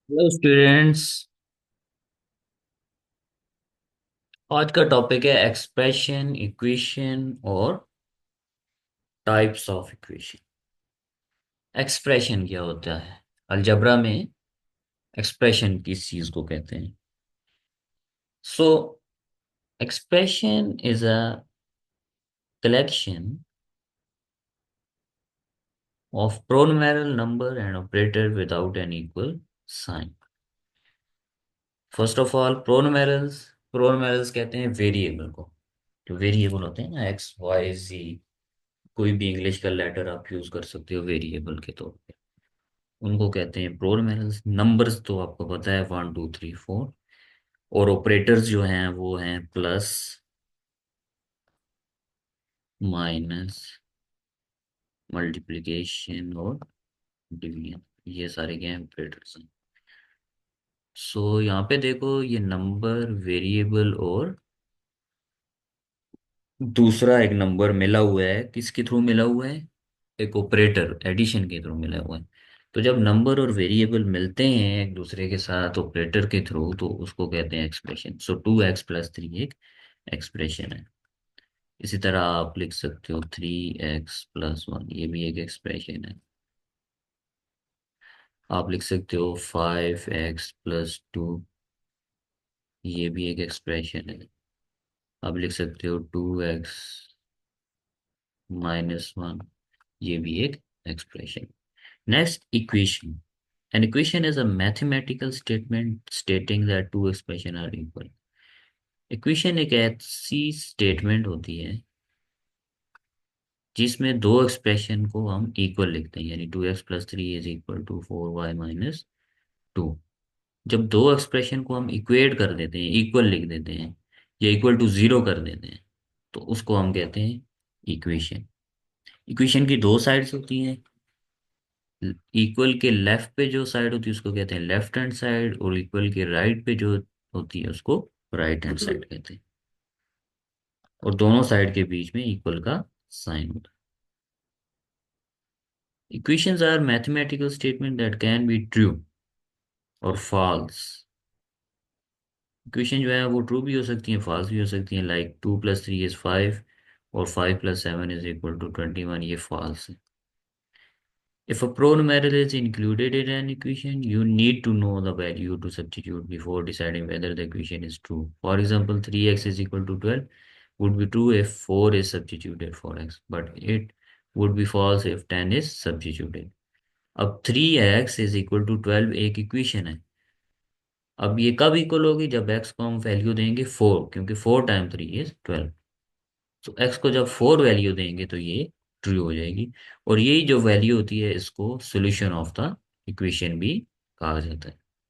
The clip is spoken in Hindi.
Hello students. आज का टॉपिक है एक्सप्रेशन, इक्वेशन और टाइप्स ऑफ इक्वेशन। एक्सप्रेशन क्या होता है? अलजेब्रा में एक्सप्रेशन किस चीज को कहते हैं? So expression is a collection of polynomial number and operator without an equal sign. First of all, polynomials कहते हैं वेरिएबल को। जो वेरिएबल होते हैं ना, एक्स वाई जी, कोई भी इंग्लिश का लेटर आप यूज कर सकते हो वेरिएबल के तौर पे। उनको कहते हैं प्रोनोमिनल्स। नंबर्स तो आपको पता है, 1 2 3 4। और ऑपरेटर्स जो हैं वो हैं प्लस, माइनस, मल्टीप्लिकेशन और डिवीजन। ये सारे क्या हैं? ऑपरेटर्स हैं। सो यहाँ पे देखो, ये नंबर, वेरिएबल और दूसरा एक नंबर मिला हुआ है। किसके थ्रू मिला हुआ है? एक ऑपरेटर एडिशन के थ्रू मिला हुआ है। तो जब नंबर और वेरिएबल मिलते हैं एक दूसरे के साथ ऑपरेटर के थ्रू, तो उसको कहते हैं एक्सप्रेशन। सो 2x + 3 एक एक्सप्रेशन है। इसी तरह आप लिख सकते हो 3x + 1, ये भी एक एक्सप्रेशन है। आप लिख सकते हो 5x + 2, ये भी एक एक्सप्रेशन है। आप लिख सकते हो 2x - 1, ये भी एक expression. Next, equation. An equation is a mathematical statement stating that two expressions are equal. Equation एक ऐसी स्टेटमेंट होती है जिसमें दो एक्सप्रेशन को हम इक्वल लिखते हैं, यानी 2x + 3 = 4y - 2। जब दो एक्सप्रेशन को हम इक्वेट कर देते हैं, इक्वल लिख देते हैं या इक्वल टू जीरो कर देते हैं, तो उसको हम कहते हैं इक्वेशन। इक्वेशन की दो साइड्स होती हैं। इक्वल के लेफ्ट पे जो साइड होती है उसको कहते हैं लेफ्ट हैंड साइड, और इक्वल के राइट पे जो होती है उसको राइट हैंड साइड कहते हैं। और दोनों साइड के बीच में इक्वल का साइन होता है। Equations are mathematical statement that can be true और फॉल्स। इक्वेशन जो है वो ट्रू भी हो सकती हैं, फॉल्स भी हो सकती हैं। लाइक 2 + 3 = 5 और 5 + 7 = 21, ये फॉल्स है। If a polynomial is included in an equation, you need to know the value to substitute before deciding whether the equation is true. For example, 3x = 12 would be true if 4 is substituted for x, but it would be false if 10 is substituted. अब 3x = 12 एक इक्वेशन है। अब ये कब इक्वल होगी? जब x को हम वैल्यू देंगे 4, क्योंकि 4 × 3 = 12। तो x को जब 4 वैल्यू देंगे तो ये ट्रू हो जाएगी। और यही जो वैल्यू होती है इसको सोल्यूशन ऑफ द इक्वेशन भी कहा जाता है।